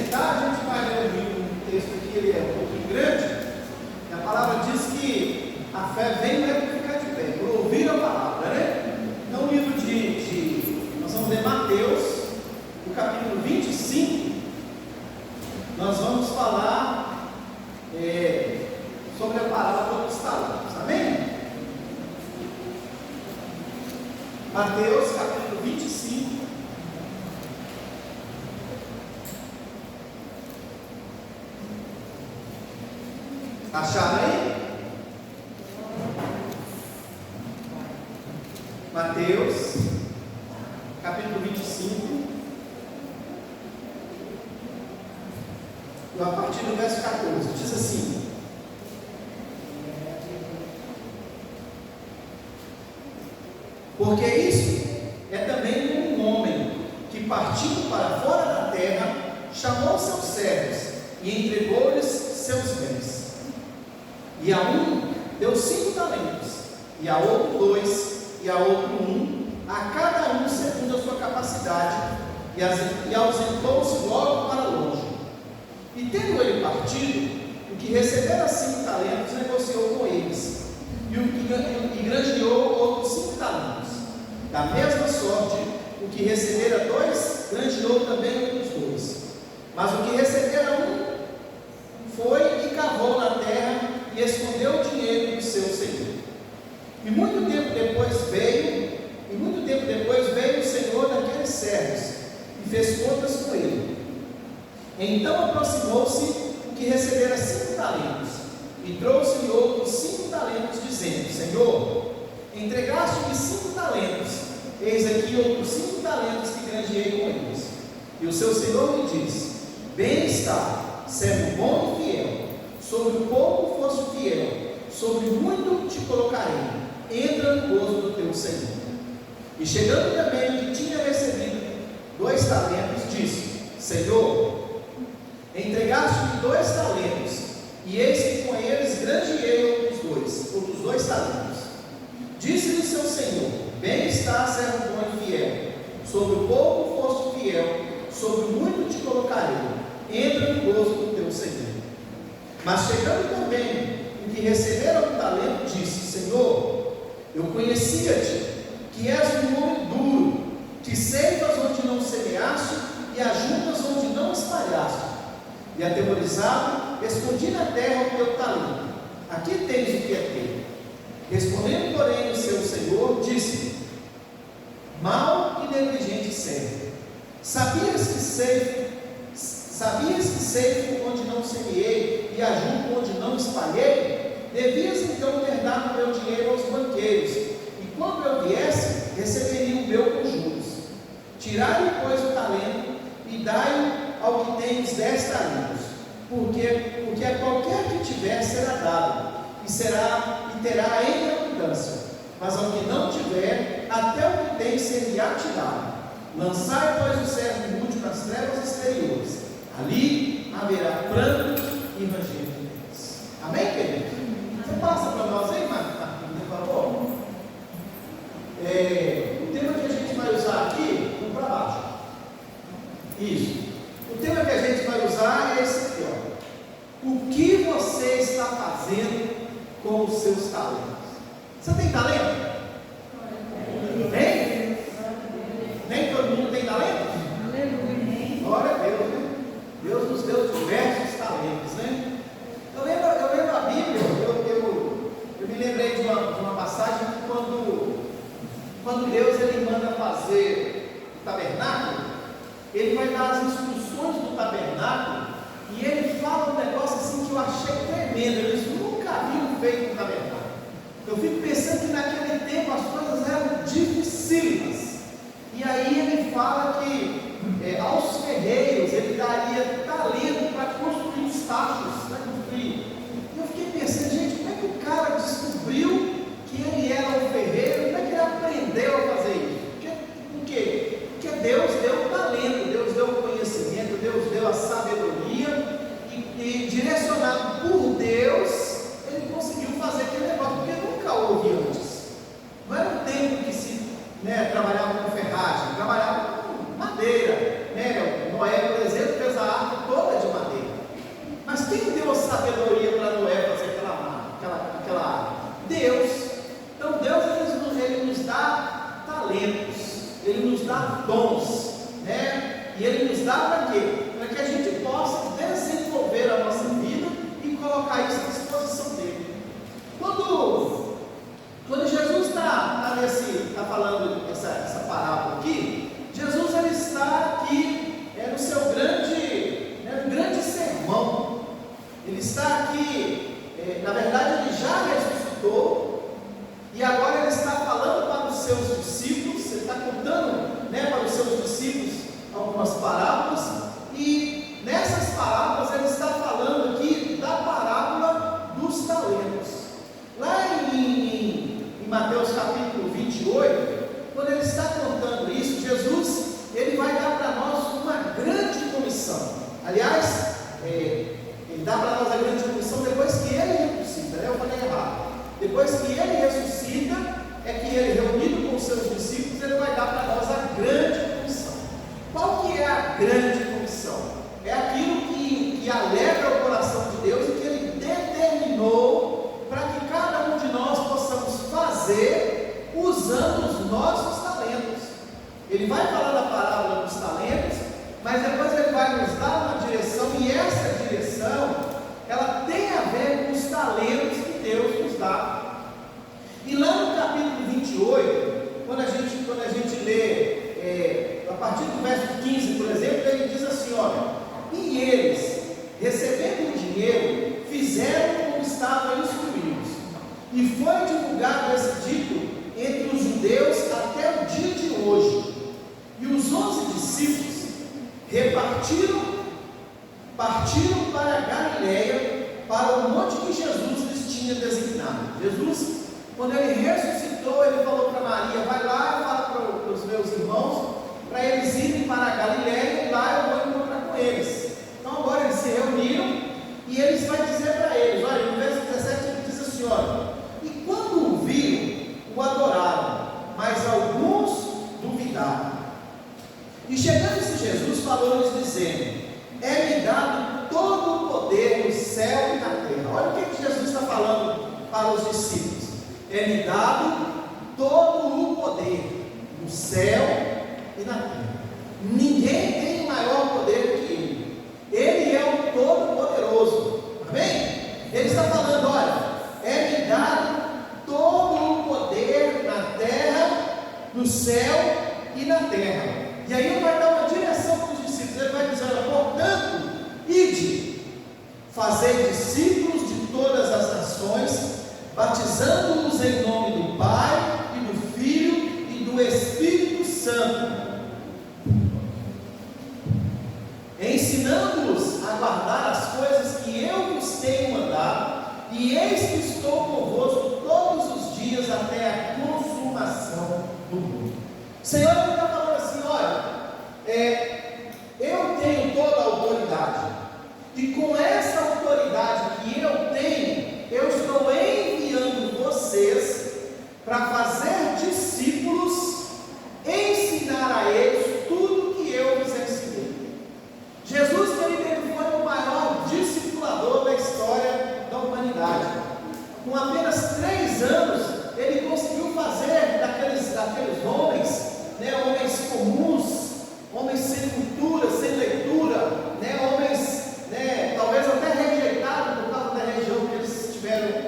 meditar, a gente vai ler um texto aqui, ele é um pouquinho grande. E a palavra diz que a fé vem para ficar de pé, por ouvir a palavra, né? Então, o livro nós vamos ler Mateus, no capítulo 25, nós vamos falar sobre a parábola dos talentos, amém? Mateus, capítulo 25. Acharam aí? Mateus, capítulo 25, a partir do verso 14, diz assim: porque isso é também como um homem que, partindo para fora da terra, chamou seus servos e entregou-lhes seus bens. E a um deu 5 talentos, e a outro 2, e a outro 1, a cada um segundo a sua capacidade, e ausentou-se logo para longe. E tendo ele partido, o que recebera 5 talentos negociou com eles, e granjeou outros 5 talentos. Da mesma sorte, o que recebera 2, granjeou também outros 2. Mas o que recebera 1, foi e cavou na terra, e escondeu o dinheiro do seu senhor. E muito tempo depois veio o senhor daqueles servos, e fez contas com ele. Então aproximou-se o que recebera 5 talentos, e trouxe-lhe outros 5 talentos, dizendo: Senhor, entregaste-me 5 talentos, eis aqui outros 5 talentos que granjeei com eles. E o seu senhor lhe disse: Bem está, servo bom e fiel, sobre o pouco foste fiel, sobre muito te colocarei, entra no gozo do teu senhor. E chegando também o que tinha recebido 2 talentos, disse: Senhor, entregaste-me 2 talentos, e eis que com eles granjeei outros 2 talentos. Disse-lhe seu senhor: Bem está, servo bom e fiel, sobre o pouco foste fiel, sobre muito te colocarei, entra no gozo do teu senhor. Mas chegando também o que recebera 1 talento, disse: Senhor, eu conhecia-te, que és um homem duro, que ceifas onde não semeaste, e ajuntas onde não espalhaste. E atemorizado, escondi na terra o teu talento. Aqui tens o que é teu. Respondendo, porém, o seu senhor, disse: Mau e negligente servo, sabias que ceifo onde não semeei, e ajunto onde não espalhei? Devias então ter dado meu dinheiro aos banqueiros, e quando eu viesse, receberia o meu com juros. Tirai-lhe, pois, o talento, e dai ao que tem os 10 talentos, porque a qualquer que tiver será dado, e terá em abundância, mas ao que não tiver, até o que tem ser-lhe-á tirado. Lançai, pois, o servo inútil nas trevas exteriores, ali haverá pranto e ranger de dentes. Amém, querido? Você passa para nós aí, Marquinhos, por favor? O tema que a gente vai usar aqui, vamos para baixo. Isso. O tema que a gente vai usar é esse aqui, ó. O que você está fazendo com os seus talentos? Você tem talento? Tem? Nem todo mundo tem talento? Aleluia. Glória a Deus, né? Deus nos deu diversos talentos, né? Eu lembro a Bíblia, eu me lembrei de uma passagem que quando Deus ele manda fazer o tabernáculo, ele vai dar as instruções do tabernáculo, e ele fala um negócio assim que eu achei tremendo. Eles nunca haviam feito um tabernáculo. Eu fico pensando que naquele tempo as coisas eram dificílimas. E aí ele fala que aos ferreiros ele daria talento para construir os tachos, para construir. E eu fiquei pensando, gente, como é que o cara descobriu que ele era um ferreiro? Como é que ele aprendeu a fazer isso? Por quê? Porque Deus deu o talento, Deus deu o conhecimento, Deus deu a sabedoria, e direcionado por Deus, ele conseguiu fazer aquele negócio, porque nunca houve antes. Não era um tempo que se trabalhava com ferragem, trabalhava com madeira. Noé, por exemplo, fez a arca na verdade ele já ressuscitou, e agora ele está falando para os seus discípulos, ele está contando, para os seus discípulos algumas parábolas, e nessas parábolas ele está falando aqui da parábola dos talentos. Lá em Mateus capítulo 28, quando ele está contando isso, Jesus, ele vai dar para nós uma grande comissão. Aliás, ele dá para nós a grande comissão depois que ele ressuscita, eu falei errado. Depois que ele ressuscita, é que ele, reunido com os seus discípulos, ele vai dar para nós a grande comissão. Qual que é a grande comissão? É aquilo que alegra o coração de Deus e que ele determinou para que cada um de nós possamos fazer usando os nossos talentos. Ele vai falar da parábola dos talentos, mas depois ele vai nos dar uma direção, e essa direção, ela tem a ver com os talentos que Deus nos dá. E lá no capítulo 28, quando a gente lê, a partir do verso 15, por exemplo, ele diz assim, olha, e eles, recebendo o dinheiro, fizeram como estavam instruídos, e foi divulgado esse dito entre os judeus até o dia de hoje. E os 11 discípulos partiram para a Galileia, para o monte que Jesus lhes tinha designado. Jesus, quando ele ressuscitou, ele falou para Maria, vai lá e fala para os meus irmãos, para eles irem para a Galileia, e lá eu vou encontrar com eles. Então agora eles se reuniram, e eles vão dizer para eles, olha, no verso 17 ele diz assim, olha, e quando o viram, o adoraram, mas alguns duvidaram. E chegando-se Jesus, falou-lhes dizendo, é-me dado todo o poder no céu e na terra. Olha o que Jesus está falando para os discípulos. É-me dado todo o poder no céu e na terra. Ninguém tem maior poder que Ele. Ele é o Todo-Poderoso. Amém? Ele está falando, olha, é-me dado todo o poder na terra, no céu e na terra. E aí ele vai dar uma direção para os discípulos, ele vai dizer, portanto, ide, fazei discípulos de todas as nações, batizando-os em nome do Pai, e do Filho, e do Espírito Santo, ensinando-os a guardar as coisas que eu vos tenho mandado, e eis que estou convosco todos os dias até a consumação do mundo. O Senhor está falando assim, olha, eu tenho toda a autoridade, e com essa autoridade que eu tenho, eu estou enviando vocês para fazer discípulos, ensinar a eles tudo que eu vos ensinei. Jesus, ele foi o maior discipulador da história da humanidade. Com apenas 3 anos, ele conseguiu fazer daqueles homens, homens comuns, homens sem cultura, sem leitura, homens, talvez até rejeitados por causa da região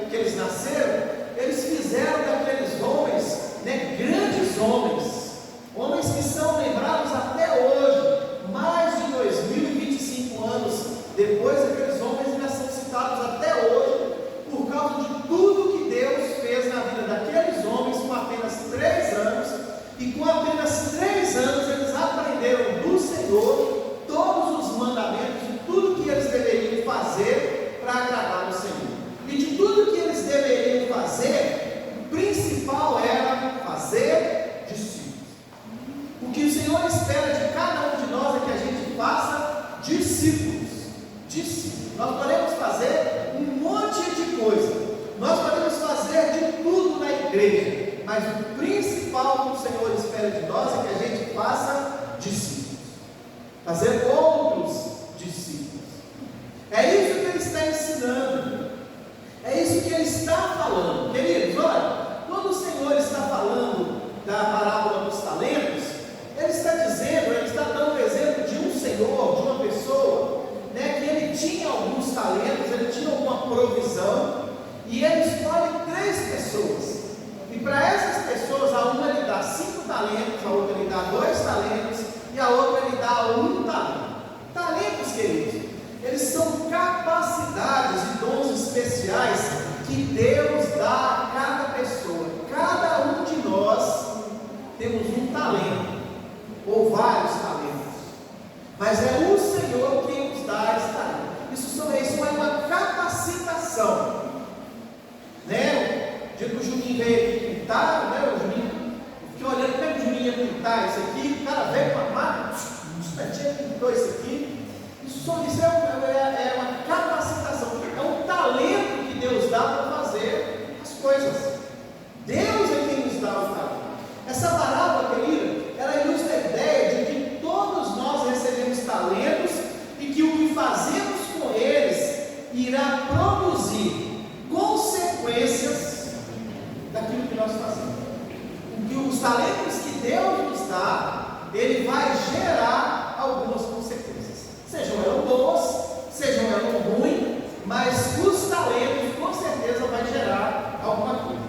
que eles nasceram, eles fizeram daqueles homens, grandes homens que são lembrados até hoje, mais de 2025 anos depois, aqueles homens ainda são citados até hoje, por causa de tudo que Deus fez na vida daqueles homens com apenas 3 anos, e com apenas 3 anos eles aprenderam do Senhor todos os mandamentos, de tudo que eles deveriam fazer para agradar o Senhor. E de tudo que eles deveriam fazer, o principal era fazer discípulos. O que o Senhor espera de cada um de nós é que a gente faça discípulos. Nós podemos fazer um monte de coisa, nós podemos fazer de tudo na igreja, mas o principal que o Senhor espera de nós é que a gente faça discípulos, fazer outros discípulos. É isso que ele está ensinando, é isso que ele está falando. Queridos, olha, quando o Senhor está falando da parábola dos talentos, ele está dizendo, ele está dando o exemplo de um senhor, de uma pessoa, que ele tinha alguns talentos, ele tinha alguma provisão, e ele escolhe 3 pessoas, e para essas pessoas, a uma ele dá 5 talentos, a outra ele dá 2 talentos, e a outra ele dá 1 talento. Talentos, queridos, eles são capacidades e dons especiais que Deus dá a cada pessoa. Cada um de nós temos um talento, ou vários talentos, mas é o Senhor quem nos dá esse talento. Isso é uma capacitação, né? O dia que o Juninho veio aqui pintar, né? O Juninho, fiquei olhando como é que o Juninho ia pintar isso aqui, o cara veio com a máquina, um instantinho pintou isso aqui. Isso é uma capacitação, é um talento que Deus dá para fazer as coisas. Deus é quem nos dá o talento. Essa parábola, querida, ela ilustra a ideia de que todos nós recebemos talentos e que o que fazemos com eles irá produzir consequências daquilo que nós fazemos. Os talentos que Deus nos dá, Ele vai gerar algumas consequências. Sejam elas boas, sejam elas ruins, mas os talentos com certeza vai gerar alguma coisa.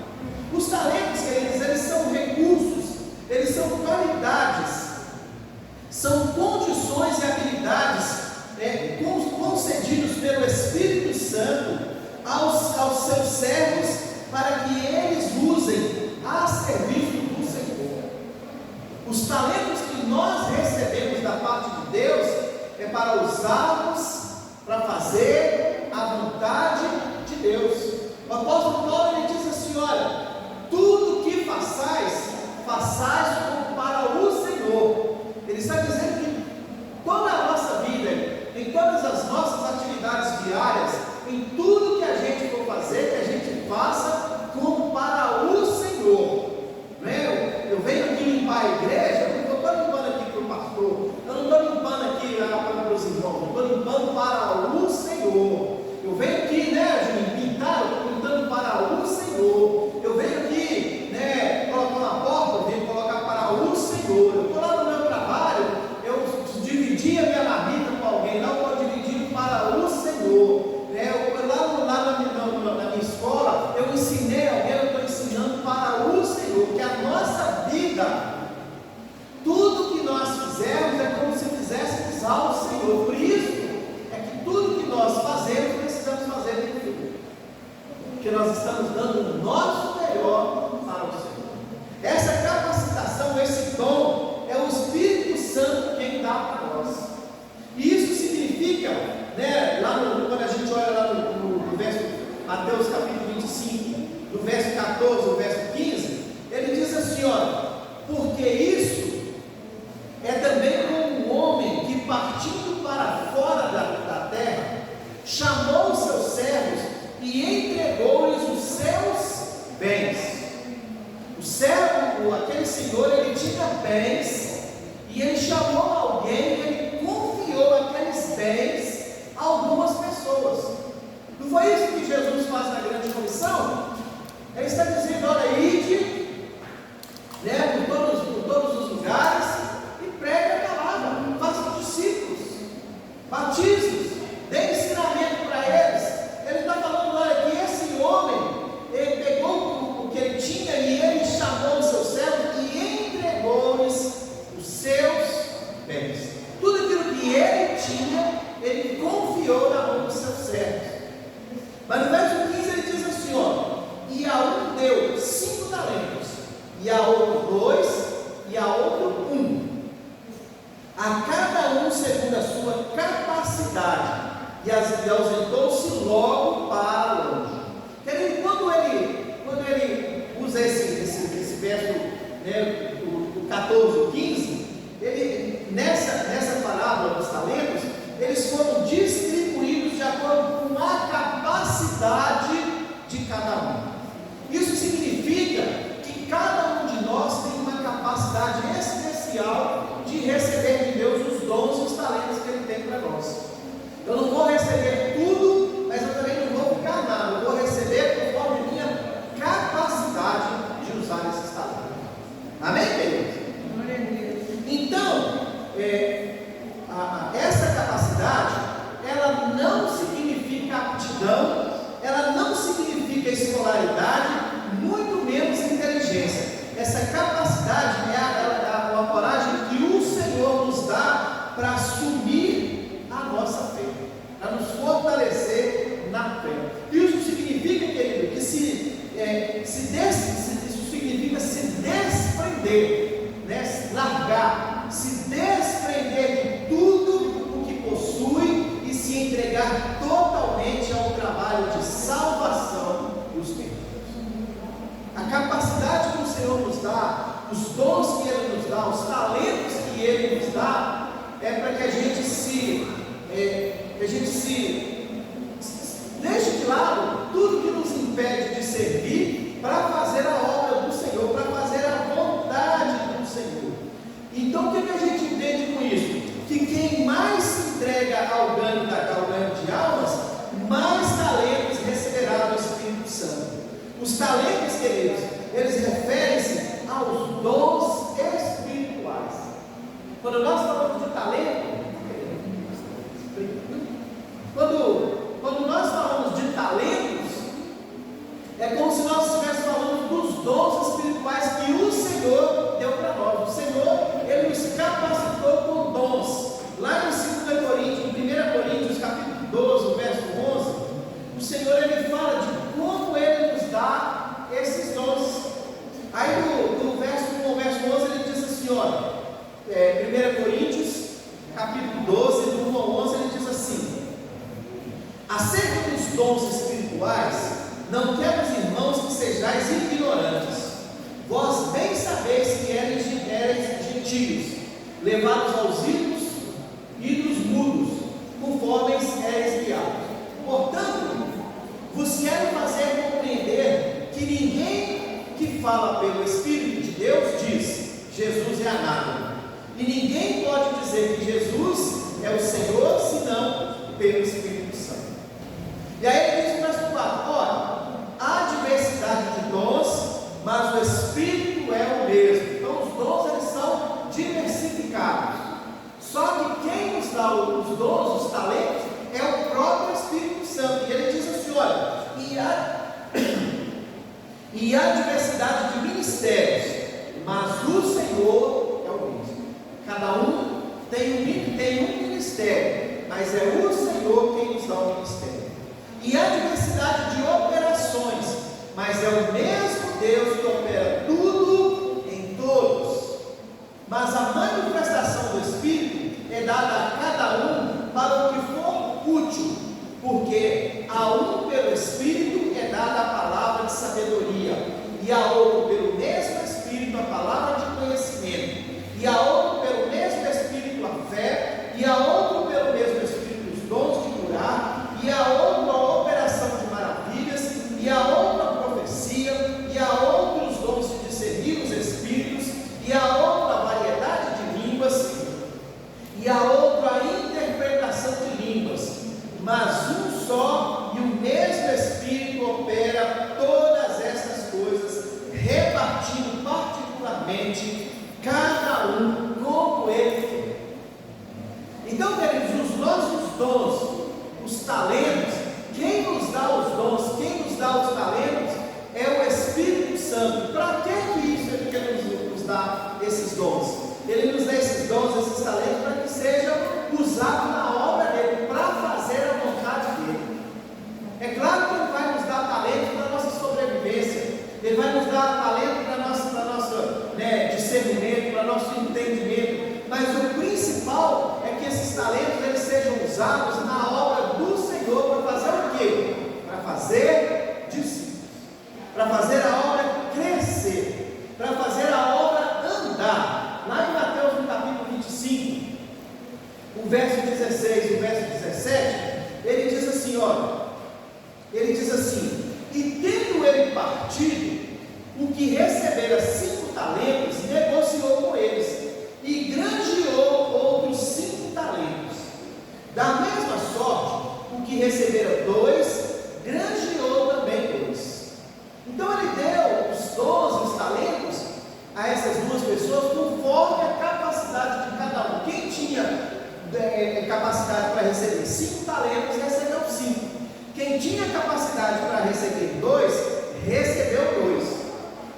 Os talentos, queridos, eles são recursos, eles são qualidades, são condições e habilidades concedidos pelo Espírito Santo aos seus servos para que eles usem a serviço do Senhor. Os talentos que nós recebemos da parte de Deus é para usarmos para fazer a vontade de Deus. O apóstolo Paulo ele diz assim: olha, tudo que façais como para o Senhor. Ele está dizendo que toda a nossa vida, em todas as nossas atividades diárias, em tudo que a gente for fazer, que a gente faça como para o Senhor. Eu venho aqui limpar a igreja, eu não estou limpando aqui para o pastor, eu não estou limpando aqui para os irmãos, eu estou limpando para o Senhor. Eu venho aqui, pintar, eu estou pintando para o Senhor. Eu venho aqui, colocar uma porta, eu venho colocar para o Senhor. Eu estou lá no meu trabalho, eu dividi a minha marmita com alguém, não estou dividindo para o Senhor. Na minha escola, eu ensinei alguém, eu estou ensinando para o Senhor, que a nossa vida, tudo que nós fizermos é como se fizéssemos ao Senhor. Por isso é que tudo que nós fazemos, precisamos fazer bem feito, porque nós estamos dando o nosso melhor para o Senhor. Essa capacitação, esse dom, é o Espírito Santo quem dá para nós. E isso significa, quando a gente olha lá no verso Mateus capítulo 25, no verso 14, no verso 15, ele diz assim: olha, porque isso é também como um homem que, partindo para fora da terra, chamou os seus servos e entregou-lhes os seus bens. O servo, aquele senhor, ele tinha bens, e ele chamou alguém, ele confiou aqueles bens a algumas pessoas. Não foi isso que Jesus faz na grande comissão? Ele está dizendo: olha, ide, por todos os lugares e pregue a palavra, faça discípulos, batismos, dê ensinamento para eles. Ele está falando, olha, que esse homem, ele pegou o que ele tinha e ele chamou os seus servos e entregou-lhes os seus bens. Tudo aquilo que ele tinha, ele confiou na mão dos seus servos. Mas no verso 15 ele diz assim: ó, e a um deu 5 talentos, e a outro 2, e a outro 1, a cada um segundo a sua capacidade, e ausentou-se logo para longe. Querido, quando ele usa esse verso, o 14, o 15, ele, nessa parábola dos talentos, eles foram distribuídos de acordo com a capacidade de cada um. Isso significa que cada um de nós tem uma capacidade especial de receber de Deus os dons e os talentos que Ele tem para nós. Eu não vou receber tudo, mas eu também não vou ficar nada. Eu vou receber conforme a minha capacidade de usar esses talentos. Amém, queridos? Então, essa capacidade isso significa se desprender, né? Largar, se desprender de tudo o que possui e se entregar totalmente ao trabalho de salvação dos perdidos. A capacidade que o Senhor nos dá, os dons que Ele nos dá, os talentos que Ele nos dá, é para que a gente se deixe de lado tudo que nos impede de servir para fazer a obra do Senhor, para fazer a vontade do Senhor. Então, o que a gente entende com isso? Que quem mais se entrega ao ganho de almas, mais talentos receberá do Espírito Santo. Os talentos, queridos, eles referem-se aos dons espirituais. Quando nós falamos de talento, quando nós falamos de talentos, é como se nós estivéssemos falando dos dons espirituais que o Senhor deu para nós. O Senhor, Ele nos capacitou com dons. Lá em 2 Coríntios, em 1 Coríntios, capítulo 12, verso 11, o Senhor, Ele fala de como Ele nos dá esses dons. Aí no verso 1 ao verso 11, Ele diz assim, olha, 1 Coríntios, capítulo 12, do 1 ao 11, Ele diz assim: acerca dos dons espirituais, não quero, irmãos, que sejais ignorantes. Vós bem sabeis que eres gentios, levados aos ídolos mudos, conforme eres guiados. Portanto, vos quero fazer compreender que ninguém que fala pelo Espírito de Deus diz: Jesus é anátema. E ninguém pode dizer que Jesus é o Senhor, senão pelo Espírito Santo. E aí ele diz no verso 4: olha, há diversidade de dons, mas o Espírito é o mesmo. Então os dons, eles são diversificados. Só que quem nos dá os dons, os talentos, é o próprio Espírito Santo. E ele diz assim, olha, e há diversidade de ministérios, mas o Senhor é o mesmo. Cada um tem um ministério, mas é o Senhor quem nos dá o ministério. E há diversidade de operações, mas é o mesmo Deus que opera tudo em todos. Mas a manifestação do Espírito é dada a cada um para o que for útil, porque a um pelo Espírito é dada a palavra de sabedoria, e a outro pelo mesmo Espírito a palavra de conhecimento, e a outro pelo mesmo Espírito a fé, e a outro pelo mesmo Espírito os dons de curar, e a outro a operação de maravilhas, e a outra a profecia, e a outro os dons de discernir os Espíritos, e a outra a variedade de línguas, e a outra a interpretação de línguas. Mas um só e o mesmo Espírito opera todas essas coisas, repartindo particularmente cada um como Ele quer. Então, queridos, os nossos dons, os talentos, quem nos dá os dons, quem nos dá os talentos, é o Espírito Santo. Para que isso Ele quer nos dar esses dons? Ele nos dá esses dons, esses talentos, para que sejam usados na obra dele, para fazer a vontade dele. É claro que Ele vai nos dar talento para a nossa sobrevivência, Ele vai nos dar talento para nosso discernimento, para nosso entendimento, mas o principal é que esses talentos eles sejam usados na obra do Senhor, para fazer o quê? Para fazer discípulos, para fazer a obra crescer, para fazer a obra andar. Lá em Mateus, no capítulo 25, o verso 16 e o verso 17, ele diz assim, olha, ele diz assim: e tendo ele partido, o que recebera 5 talentos, negociou com eles, e granjeou outros 5 talentos. Da mesma sorte, o que recebera 2, granjeou também 2. Então ele deu os dons, os talentos, a essas duas pessoas, conforme a capacidade de cada um. Quem tinha capacidade para receber 5 talentos, recebeu 5. Quem tinha capacidade para receber 2, recebeu 2.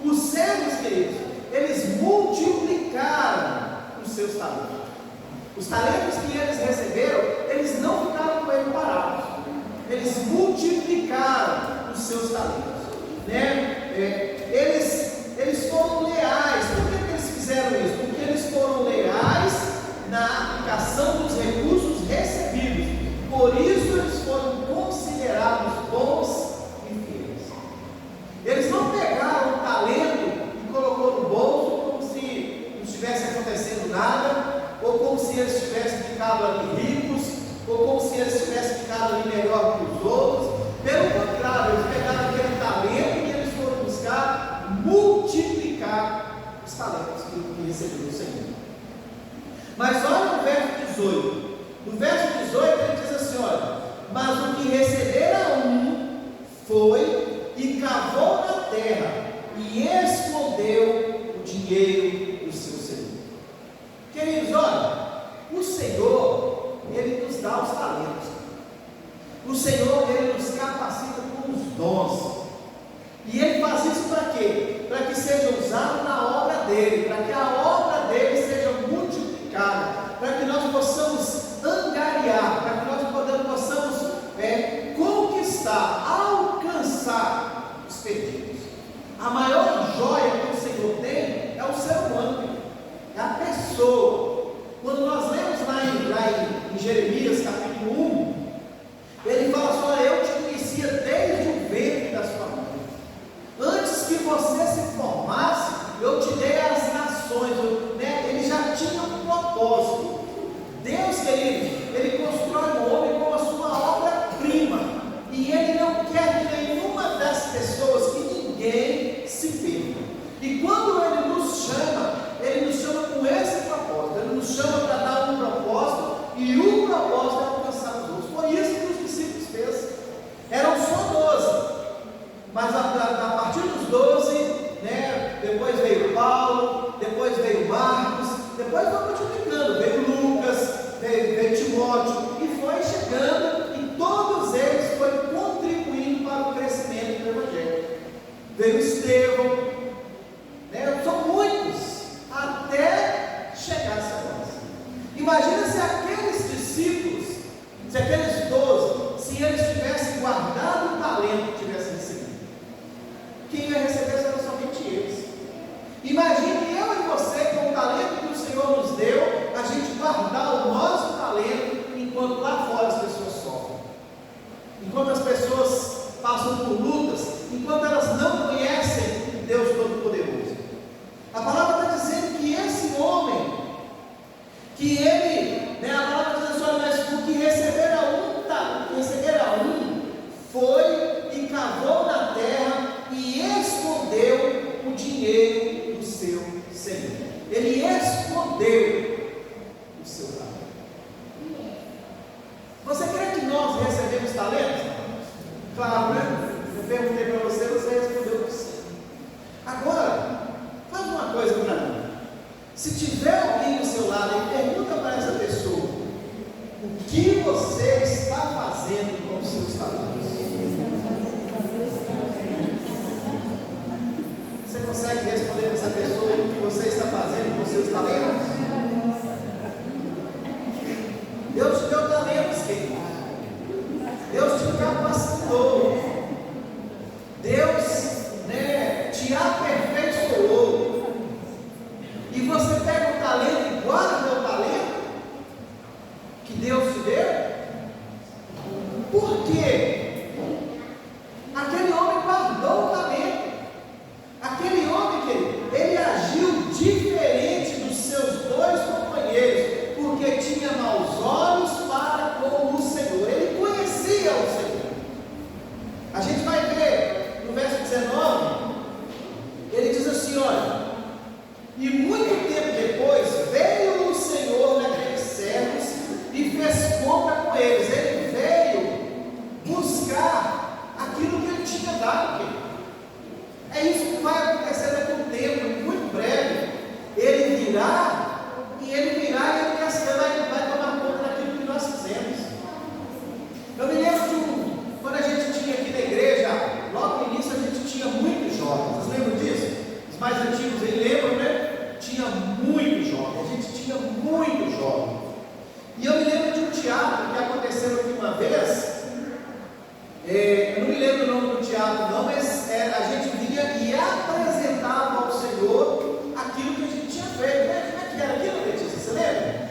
Os servos, queridos, eles multiplicaram os seus talentos. Os talentos que eles receberam, eles não ficaram com ele parados. Eles multiplicaram os seus talentos, né? tivesse ficado ali melhor que os outros. Pelo contrário, eles pegaram aquele talento e eles foram buscar multiplicar os talentos que receberam do Senhor. Mas olha no verso 18. No verso 18 ele diz assim: olha, mas o que recebera um foi e cavou na terra e escondeu o dinheiro do seu Senhor. Queridos, olha, o Senhor, Ele nos dá os talentos. O Senhor, Ele nos capacita com os dons. E Ele faz isso para quê? Para que seja usado na obra dEle, para que a obra dEle seja multiplicada, para que nós possamos angariar, para que nós possamos conquistar, alcançar os perdidos. A maior joia que o Senhor tem é o ser humano, é a pessoa. Quando nós lemos lá em Jeremias capítulo 1, ele fala assim: olha, eu te conhecia desde o ventre da sua mãe. Antes que você se formasse, eu te dei as nações. Ele já tinha um propósito. Deus, querido, Ele constrói o homem como a sua obra-prima. E Ele não quer que nenhuma das pessoas, que ninguém se perca. E quando Ele nos chama com esse propósito. Ele nos chama para dar um propósito, e o propósito é alcançar os outros. Foi isso que os discípulos fez. Eram só 12, mas a partir dos 12, depois veio Paulo, depois veio Marcos, depois foi multiplicando, veio Lucas, veio Timóteo, e foi chegando, e todos eles foram contribuindo para o crescimento do Evangelho. Veio Estevão, são muitos, até chegar a nós. Imagina se aqueles discípulos, se aqueles 12, se eles tivessem guardado o talento que tivessem recebido, quem ia receber serão somente eles. Imagine eu e você, com o talento que o Senhor nos deu, a gente guardar o nosso talento, enquanto lá fora as pessoas sofrem, enquanto as pessoas passam por lutas, enquanto elas não conhecem o Deus Todo-Poderoso. A palavra está dizendo que esse homem, que ele, a palavra diz assim: mas o que recebera um, foi e cavou na terra e escondeu o dinheiro do seu Senhor. Ele escondeu o seu talento. Você crê que nós recebemos talentos? Claro, né? Eu perguntei para você, você respondeu que sim. Agora, faz uma coisa para mim. Se tiver alguém do seu lado e pergunta para essa pessoa: o que você está fazendo com os seus talentos? Você consegue responder para essa pessoa o que você está fazendo com os seus talentos? Deus te deu talentos, querido. Deus te capacitou. Deus, te aperfeiçoou. E você pega o talento e guarda o talento que Deus te deu? Por quê? Aquele homem guardou o talento. Aquele homem, querido, ele agiu diferente dos seus dois companheiros, porque tinha maus olhos para com o Senhor. Ele conhecia o Senhor. A gente vai ver no verso 19, ele diz assim: olha, e muito tempo depois veio o Senhor naqueles servos e fez conta com eles. Ele veio buscar aquilo que ele tinha dado. É isso que vai acontecer daqui a um tempo, muito breve. Ele virá e ele vai tomar conta daquilo que nós fizemos. Eu me lembro quando a gente tinha aqui na igreja, logo no início a gente tinha muitos jovens. Vocês lembram disso? Os mais antigos aí lembram, né? Tinha muitos jovens, a gente tinha muitos jovens. E eu me lembro de um teatro que aconteceu aqui uma vez. Eu não me lembro o nome do teatro não, mas a gente vinha e apresentava ao Senhor aquilo que a gente tinha feito, né? Como é que era aquilo, Letícia? Você lembra?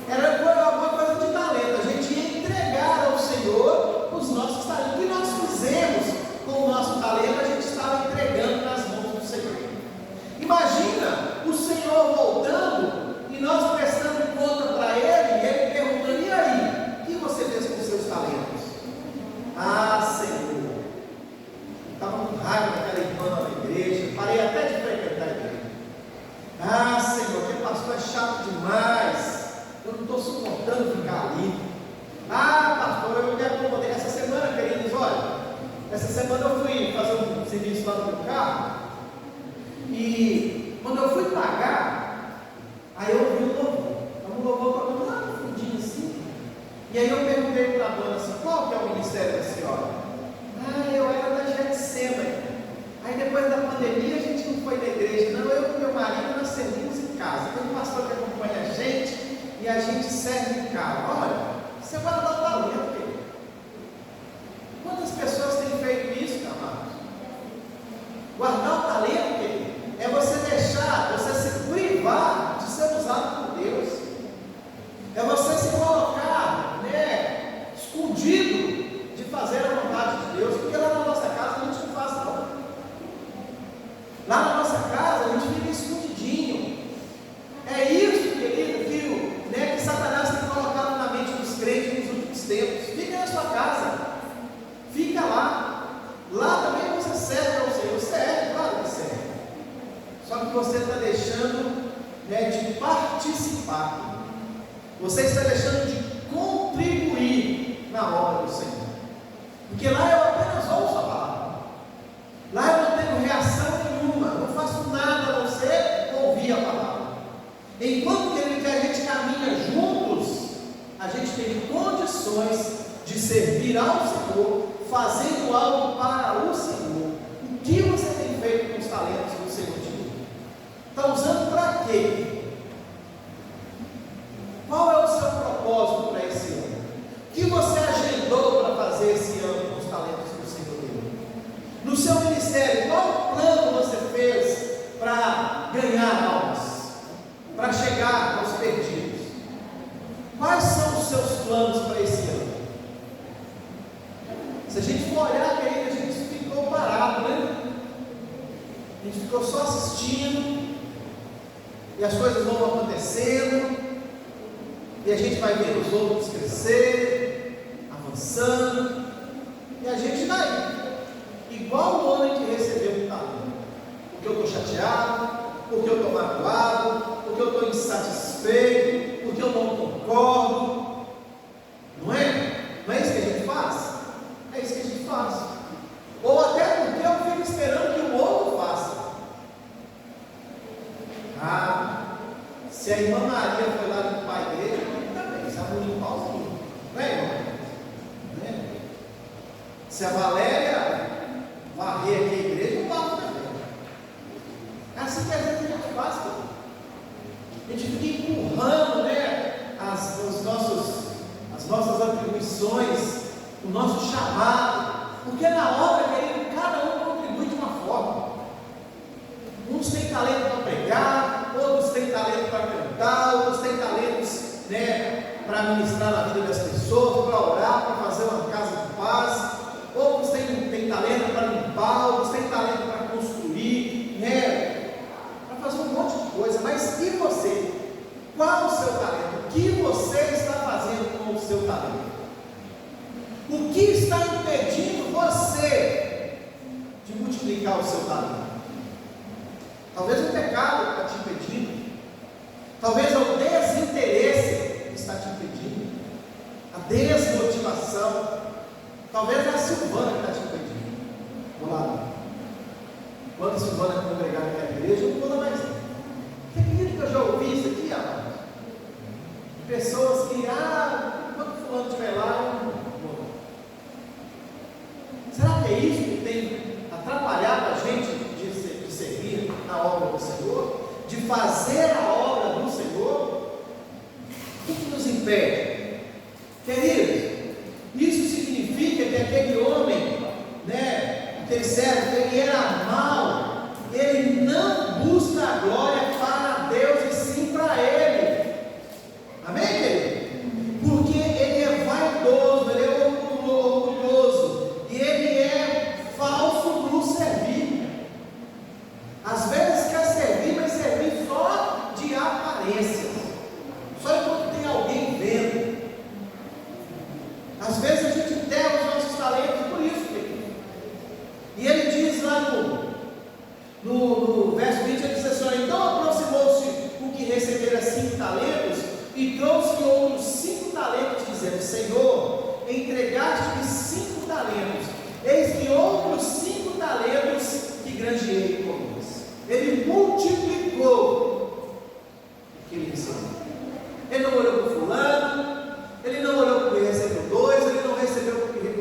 Era alguma coisa de talento. A gente ia entregar ao Senhor os nossos talentos. O que nós fizemos com o nosso talento, a gente estava entregando nas mãos do Senhor. Imagina o Senhor voltando e nós prestando conta para Ele, e Ele perguntando: e aí, o que você fez semana eu fui fazer um serviço lá no meu carro, e quando eu fui pagar, aí eu ouvi um louvor tocando lá no fundinho assim, e aí eu perguntei para a dona assim, qual que é o ministério da senhora? Eu era da Getsemane. Aí depois da pandemia a gente não foi na igreja, não, eu e meu marido nós servimos em casa, tem um pastor que acompanha a gente, e a gente serve em casa. Olha, você vai dar o talento, querido. Quantas pessoas têm feito isso, meu amado? Guardar o talento, querido, é você se privar de ser usado por Deus, é você se colocar, escondido de fazer a vontade de Deus, porque lá na nossa casa a gente não faz não. Lá na nossa casa a gente fica escondidinho. É isso, querido, que Satanás tem colocado na mente dos crentes nos últimos tempos. Fica na sua casa, fica lá. Lá também você serve ao Senhor, serve, claro que serve. Só que você está deixando de participar, você está deixando de contribuir na obra do Senhor, porque lá eu apenas ouço a palavra, lá eu não tenho reação nenhuma, não faço nada a não ser ouvir a palavra. Enquanto que a gente caminha juntos, a gente tem condições de servir ao Senhor, fazendo algo para o Senhor. O que você tem feito com os talentos que o Senhor te deu? Está usando para quê? Qual é o seu propósito para esse ano? O que você agendou para fazer esse ano com os talentos que o Senhor deu? No seu ministério, qual plano você fez para ganhar almas? Para chegar aos perdidos? Quais são os seus planos para esse ano? Se a gente for olhar, querido, a gente ficou parado, né? A gente ficou só assistindo, e as coisas vão acontecendo, e a gente vai vendo os outros crescer, avançando, e a gente está aí, igual o homem que recebeu o talento. Porque eu estou chateado, porque eu estou magoado, porque eu estou insatisfeito, porque eu não concordo. Não é? Não é isso que a gente faz? É isso que a gente faz. Ou até porque eu fico esperando que o outro faça. Se a irmã Maria foi lá limpar a igreja, também, se ela limpar os livros, não é, irmão? Não é? Se a Valéria varrer aqui a igreja, não varre também. É assim que às vezes a gente faz, a gente fica empurrando, as nossas atribuições, o nosso chamado, porque na obra, querido, cada um contribui de uma forma. Uns têm talento para pregar, outros têm talento para cantar, outros têm talentos para ministrar na vida das pessoas, para orar, para fazer uma casa de paz, outros têm talento para limpar, outros têm talento para construir, para fazer um monte de coisa. Mas e você? Qual o seu talento? O que você está fazendo com o seu talento? O que está impedindo você de multiplicar o seu talento? Talvez o pecado está te impedindo, talvez é o desinteresse que está te impedindo, a desmotivação, talvez é a Silvana que está te impedindo. Vamos lá, quando a Silvana congregar na igreja, eu não vou dar mais. Você acredita que eu já ouvi isso aqui, amado? Pessoas que, quando fulano estiver lá, eu não vou. Será que é isso que tem atrapalhado a gente de servir na obra do Senhor? De fazer a obra do Senhor? O que nos impede? Queridos, isso significa que aquele homem, aquele servo, ele era mau, ele não busca a glória para Deus e sim para ele. Amém, querido? Porque ele é vaidoso, ele é orgulhoso, e ele é falso no servir. Às vezes quer servir, mas servir só de aparência, só enquanto tem alguém vendo. Às vezes a gente enterra os nossos talentos por isso, querido. E ele diz lá no verso 20, ele diz assim: então aproximou-se o que recebera 5 talentos e trouxe outros 5 talentos, dizendo: Senhor, entregaste-me 5 talentos, eis que outros 5 talentos que granjeei com eles. Ele multiplicou o que ele recebeu. Ele não olhou para o fulano, ele não olhou para o que recebeu 2, ele não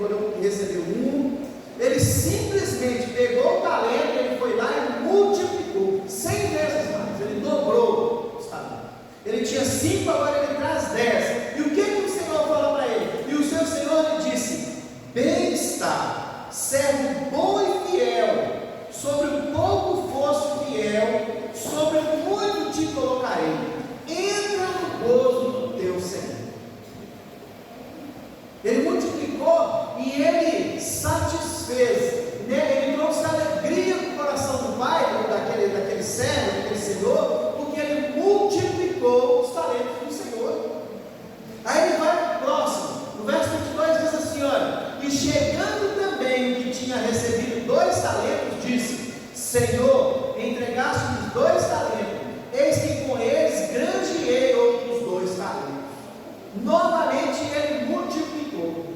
olhou para o que recebeu 1. Ele simplesmente pegou o talento, ele foi lá e multiplicou 100 vezes mais. Ele dobrou os talentos. Ele tinha 5, agora ele traz 10. E o que o Senhor falou para ele? E o seu Senhor lhe disse: bem está, servo bom e fiel. Sobre o pouco foste fiel, sobre o muito te colocarei. Entra no gozo do teu Senhor. Ele multiplicou e ele satisfez, né? Ele trouxe alegria no coração do pai, daquele servo, daquele senhor, porque ele multiplicou os talentos do Senhor. Aí ele vai para o próximo, no verso 22 diz assim: olha, e chegando também o que tinha recebido 2 talentos, disse: Senhor, entregaste-me 2 talentos, eis que com eles granjeei outros 2 talentos. Novamente ele multiplicou.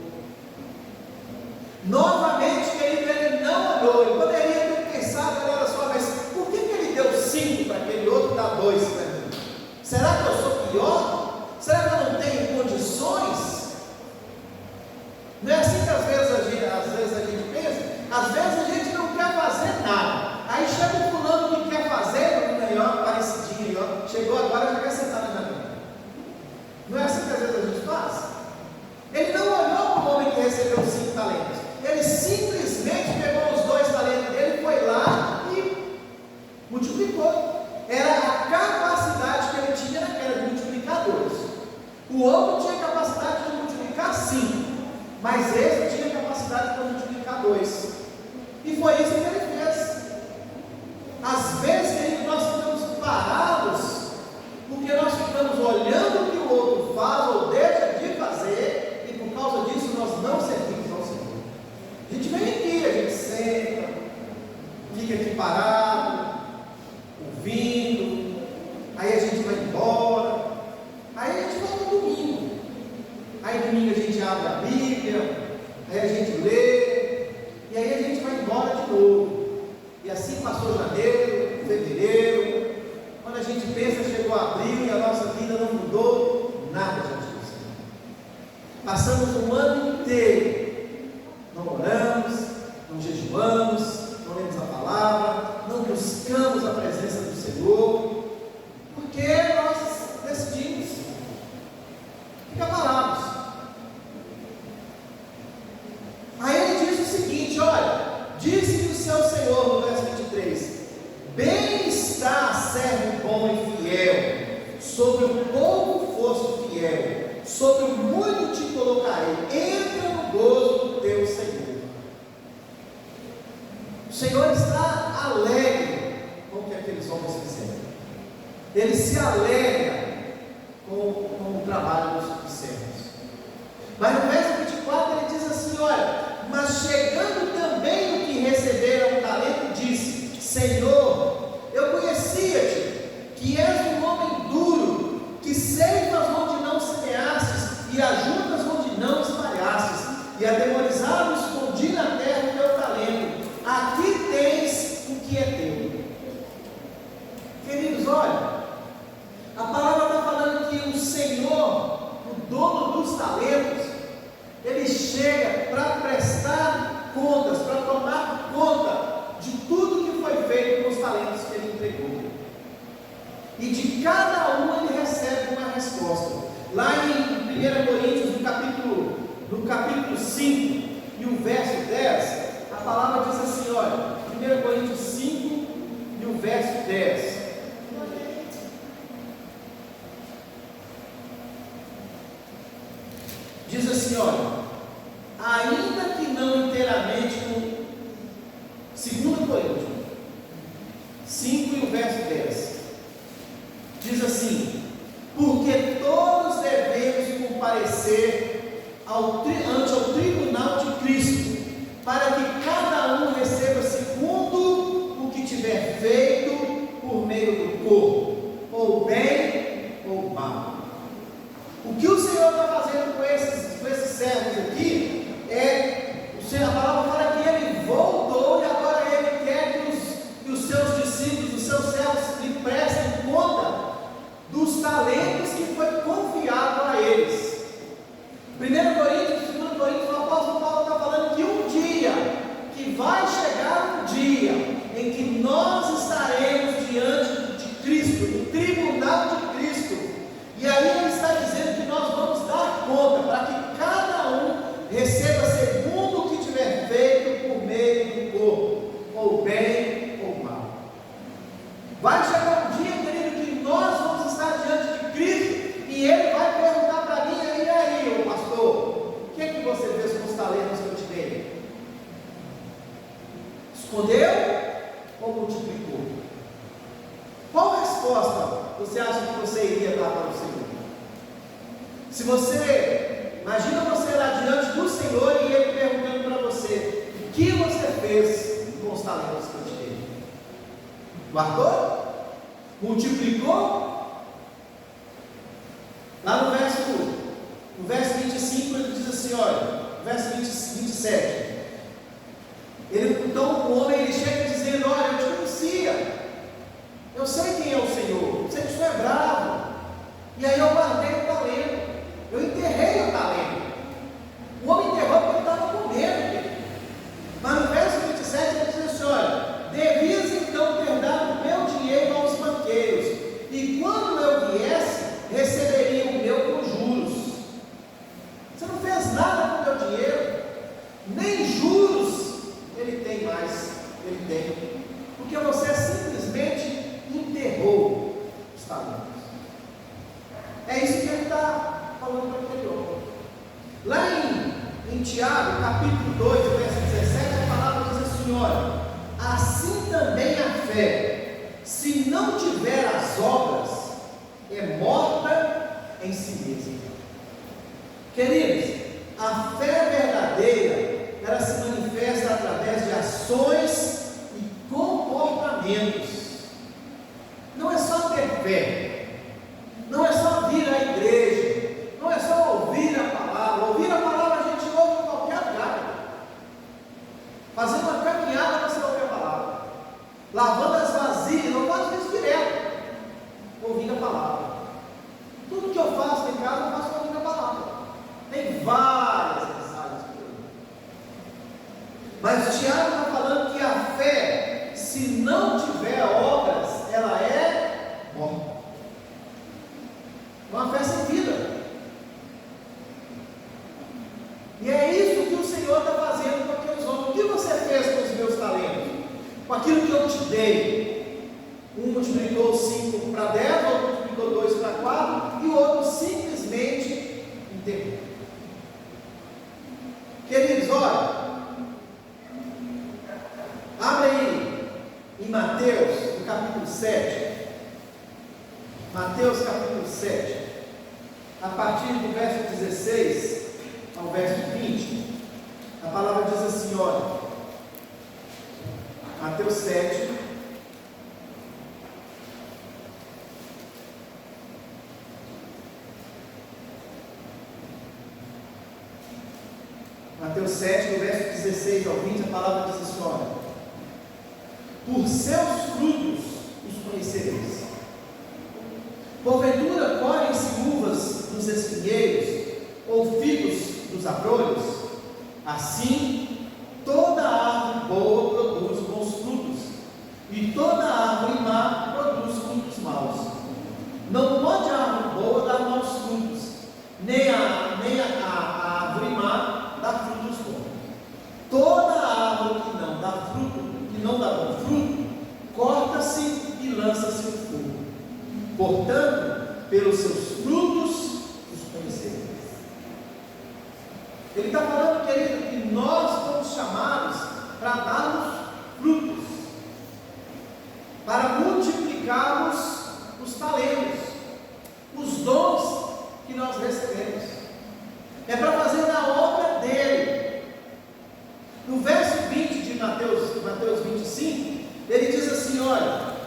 Novamente, querido, ele não olhou. Ele poderia ter pensado: olha só, mas por que ele deu 5 para aquele outro e dá 2 para mim? Será que eu sou pior? Será que eu não tenho condições? Não é assim que às vezes a gente pensa? Às vezes a gente não quer fazer nada. Aí chega o fulano que quer fazer, aí ó, parecidinho, ó, chegou agora, já quer sentar na janela. Não é assim que às vezes a gente faz? Ele não olhou para o homem que recebeu 5 talentos. Ele simplesmente pegou os 2 talentos dele, foi lá e multiplicou. Era a capacidade que ele tinha, era de multiplicar 2. O outro tinha capacidade de multiplicar 5, mas esse tinha capacidade para multiplicar 2. E foi isso que ele fez. Às vezes, querido, nós ficamos parados, porque nós ficamos olhando o que o outro faz ou deixa de fazer, e por causa disso nós não servimos ao Senhor. A gente vem aqui, a gente senta, fica aqui parado, ouvindo, aí a gente vai embora, aí a gente volta domingo. Aí domingo a gente abre a Bíblia, aí a gente lê, e aí a gente vai embora de novo. E assim passou janeiro, fevereiro, quando a gente pensa, chegou abril e a nossa vida não mudou nada, gente. Passamos um ano inteiro, não oramos, não jejuamos, não lemos a palavra, não buscamos a presença do Senhor, porque nós decidimos ficar parados. Aí ele diz o seguinte: olha, disse-lhe o seu Senhor, no verso 23, bem está, servo bom e fiel, sobre o pouco foste fiel, sobre o muito te colocarei, entra no gozo do teu Senhor. O Senhor está alegre com o que aqueles homens fizeram. Ele se alegra com o trabalho dos servos. Mas no verso 24 ele diz assim: olha, mas chegando também o que receberam o talento, disse: Senhor, eu conhecia-te, que és um homem duro, que ceifas onde não semeastes, e ajuntas onde não espalhastes, e atemorizado escondi na terra o teu talento. Aqui tens o que é teu. Queridos, olha, a palavra está falando que o Senhor, o dono dos talentos, ele chega para prestar contas, para tomar conta de tudo que foi feito com os talentos que ele entregou. E de cada um ele recebe uma resposta. Lá em 1 Coríntios, no capítulo 5 e o verso 10, a palavra diz assim: olha, 1 Coríntios 5 e o verso 10. Diz assim, olha, ainda que não inteiramente, no 2 Coríntios 5 e o verso 10, diz assim: porque todos devemos comparecer ante o tribunal de Cristo, para que cada um receba segundo o que tiver feito por meio do corpo, ou bem ou mal. O que o Senhor está fazendo com esses servos aqui a palavra fala que Escondeu ou multiplicou? Qual resposta você acha que você iria dar para o Senhor? Se você, imagina você lá diante do Senhor e Ele perguntando para você: o que você fez com os talentos que eu te dei? Guardou? Multiplicou? Lá no verso 25 ele diz assim, olha, no verso 27, então o homem ele chega dizendo: olha, eu te conhecia, eu sei quem é o Senhor, eu sei que o Senhor é bravo, e aí eu guardei o talento, eu enterrei o talento. O homem enterrou porque ele estava com medo, mas no verso 27 ele diz assim: olha, devias então ter dado o meu dinheiro aos banqueiros, e quando eu viesse, receberia o meu com juros. Você não fez nada com o teu dinheiro, nem juros ele tem mais, ele tem, porque você simplesmente enterrou os talentos. É isso que ele está falando para aquele homem. Lá em Tiago, capítulo 2, verso 17, a palavra diz assim: olha, assim também a fé, se não tiver as obras, é morta em si mesma. Queridos, a fé verdadeira, ela se manifesta através de ações e comportamentos. Não é só ter fé, não é só vir à igreja, não é só ouvir a palavra. Ouvir a palavra a gente ouve em qualquer lugar. Fazendo uma caminhada você ouve a palavra, lavando as vasilhas, não faz isso direto, ouvindo a palavra. Tudo que eu faço em casa, eu faço ouvindo a palavra. Tem várias mensagens por aí. Mas Tiago está falando que a fé, se não tiver obras, ela é morta. Uma fé sem vida. E é isso que o Senhor está fazendo com aqueles homens. O que você fez com os meus talentos? Com aquilo que eu te dei? Um multiplicou 5 para 10, outro multiplicou 2 para 4, e o outro simplesmente enterrou. Queridos, olha, abre aí em Mateus, no capítulo 7. Mateus capítulo 7, a partir do verso 16 ao verso 20, a palavra diz assim, olha, Mateus 7, Mateus 7, do verso 16 ao 20, a palavra diz assim, olha, por seus frutos os conhecereis. Porventura colhem-se uvas dos espinheiros, ou figos dos abrolhos? Assim, toda árvore boa produz bons frutos, e toda árvore má produz frutos maus. Não pode a árvore boa dar maus frutos, nem a árvore má dar frutos bons. Toda árvore que não dá fruto, que não dá bom fruto, corta-se e lança-se no fogo. Portanto, pelos seus frutos os conhecereis. Ele está falando, querido, que nós fomos chamados para darmos frutos, para multiplicarmos os talentos, os dons que nós recebemos. É para fazer a obra dele. No verso 20 de Mateus 25, ele diz assim, olha,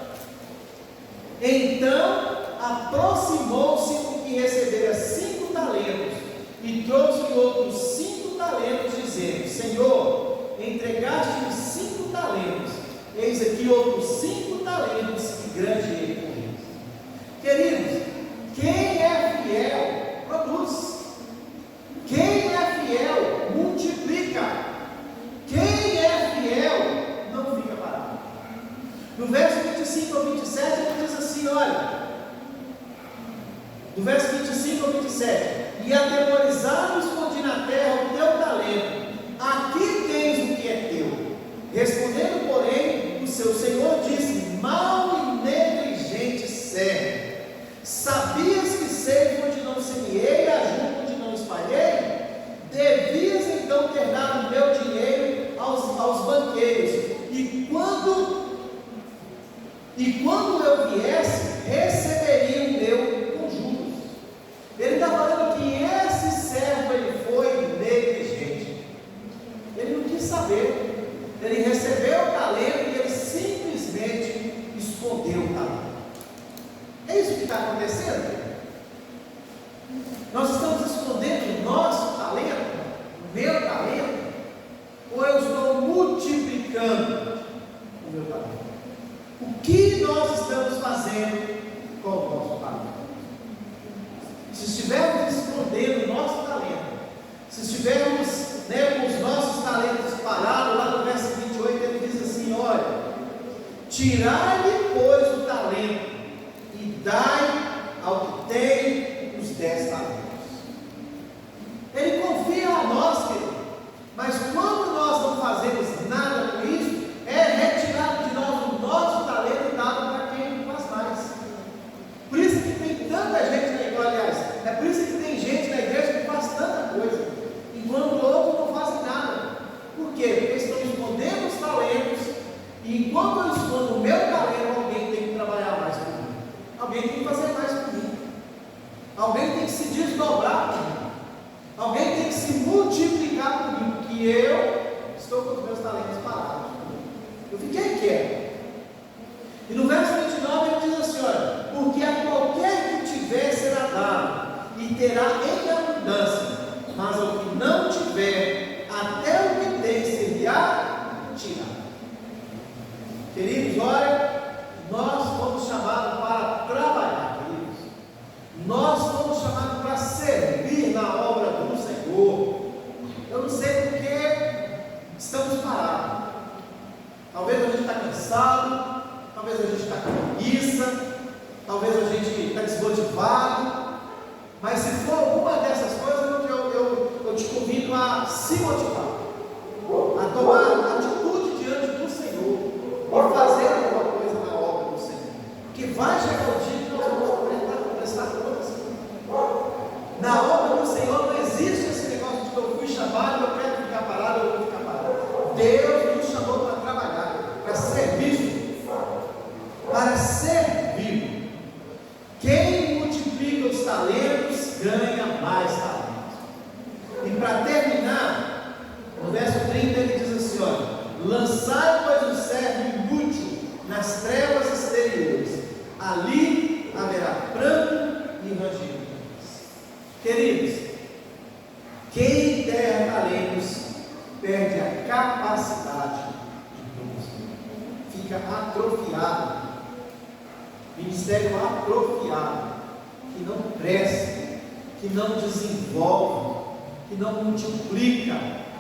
então aproximou-se o que recebera 5 talentos e trouxe outros 5 talentos, dizendo, Senhor, entregaste-me 5 talentos, eis aqui outros 5 talentos, e grande ele com eles. Queridos, quem é fiel produz, quem é fiel multiplica, quem é fiel não fica parado. No verso 25 ao 27 ele diz assim, olha, do verso 25 ao 27, e atemorizado escondi na terra o teu talento, aqui tens o que é teu. Respondendo, porém, o seu senhor disse, mau e negligente servo, sabias que sei onde não semeei, ajudo onde não espalhei? Devias então ter dado o meu dinheiro aos banqueiros, e quando eu viesse, receberia o meu com juros. Ele está falando que esse servo ele foi negligente. Ele não quis saber. Ele recebeu o talento e ele simplesmente escondeu o talento. É isso que está acontecendo. Nós estamos escondendo o nosso talento, o meu talento, ou eu estou multiplicando o meu talento? O que nós estamos fazendo com o nosso talento? Se estivermos escondendo o nosso talento, se estivermos com os nossos talentos parados, lá no verso 28 ele diz assim: olha, tirai-lhe pois o talento e dai ao que tem os 10 talentos. Ele confia a nós, querido, mas quando nós não fazemos nada com isso, é retirado de nós o nosso talento e dado para quem faz mais. Por isso que tem tanta gente na igreja, aliás, é por isso que tem gente na igreja que faz tanta coisa, enquanto outros não fazem nada. Por quê? Porque estão escondendo os talentos, e enquanto eu escondo o meu talento, alguém tem que trabalhar mais comigo, alguém tem que fazer mais comigo, alguém tem que se desdobrar comigo, alguém tem que se multiplicar comigo, porque eu estou com os meus talentos parados. Eu fiquei quieto. E no verso 29 ele diz assim: olha, porque a qualquer que tiver será dado, e terá em abundância, mas ao que não tiver, até o que tem seria tirado. Queridos, olha, nós fomos chamados para trabalhar, queridos. Nós fomos chamados para servir na obra do Senhor. Eu não sei porque estamos parados. Talvez a gente está cansado, talvez a gente está com preguiça, talvez a gente está desmotivado, mas se for alguma dessas coisas, eu te convido a se motivar, a tomar atitude diante do Senhor e fazer alguma coisa na obra do Senhor, porque vai chegar o dia que nós vamos prestar contas. Na obra do Senhor não existe esse negócio de que eu fui chamado, eu quero ficar parado, eu vou ficar parado. Deus nos chamou para trabalhar, para servir, para servir. Quem multiplica os talentos ganha mais talentos. E para terminar, no verso 30 ele diz assim: olha, lançai pois o servo inútil nas trevas exteriores, ali haverá pranto e ranger. Queridos, quem der talentos perde a capacidade de produzir, fica atrofiado, ministério atrofiado, que não cresce, que não desenvolve, que não multiplica,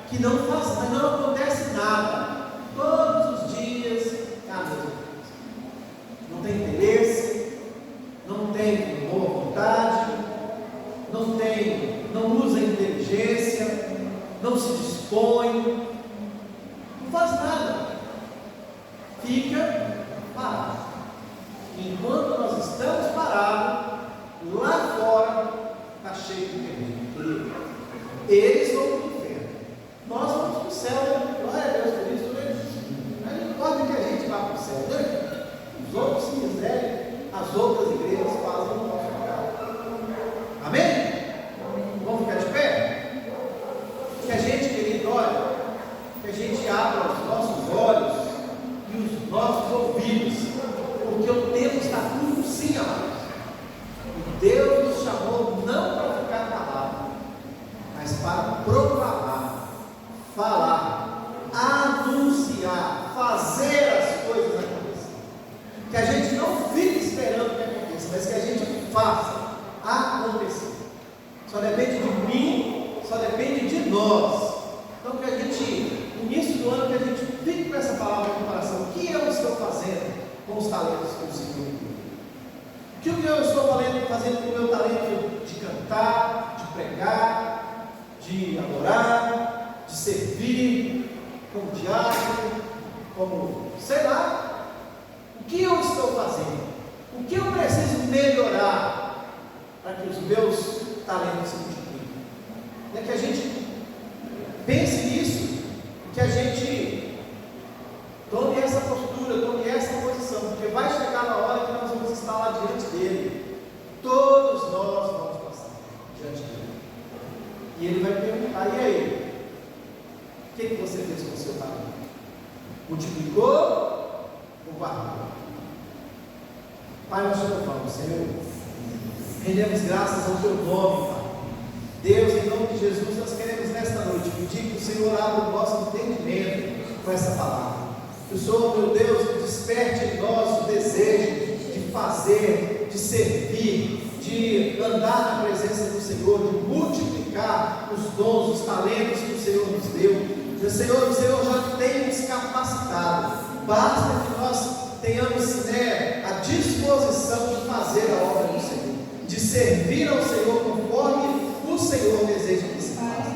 que não faz, não acontece nada. Todos os dias é a mesma coisa. Não tem interesse, não tem boa vontade, não usa inteligência, não se dispõe, não faz nada, fica parado. Enquanto nós estamos parados, lá fora está cheio de terreno. Eles vão para o inferno, nós vamos para o céu. Glória a Deus por isso, né? A gente não pode que a gente vá para o céu, né? Os outros se quiserem, as outras igrejas fazem o nosso lugar. Amém? Vamos ficar de pé? Que a gente, querido, olha, que a gente abra os nossos olhos e os nossos ouvidos, porque o tempo está curto, sim, amados. E Deus nos chamou não para ficar calado, mas para proclamar, falar, anunciar, fazer as coisas acontecerem. Que a gente não fique esperando que aconteça, mas que a gente faça acontecer. Só depende de mim, só depende de nós. Então que a gente, no início do ano, que a gente fique com essa palavra de comparação. O que eu estou fazendo com os talentos que o Senhor me deu? O que eu estou fazendo com o meu talento de cantar, de pregar, de adorar, de servir, como diácono, como, sei lá. O que eu estou fazendo? O que eu preciso melhorar para que os meus talentos se multipliquem? É que a gente pense nisso, que a gente tome essa postura condição, porque vai chegar na hora que nós vamos estar lá diante dele. Todos nós vamos passar diante dele. E ele vai perguntar: e aí? O que você fez com o seu talento? Multiplicou ou guardou? Pai, nós te louvamos, Senhor. Rendemos graças ao teu nome, Pai. Deus, em nome de Jesus, nós queremos nesta noite pedir que o Senhor abra o nosso entendimento com essa palavra. Que o Senhor, meu Deus, desperte em nós o desejo de fazer, de servir, de andar na presença do Senhor, de multiplicar os dons, os talentos que o Senhor nos deu. O Senhor já tem nos capacitado. Basta que nós tenhamos a disposição de fazer a obra do Senhor, de servir ao Senhor conforme o Senhor deseja que se faça.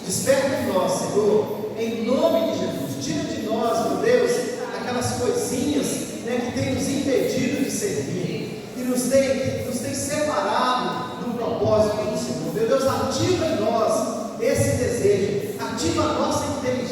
Desperta em nós, Senhor, em nome de Jesus. Tira de nós, meu Deus, aquelas coisinhas que tem nos impedido de servir, que nos tem separado do propósito do Senhor. Meu Deus, ativa em nós esse desejo, ativa a nossa inteligência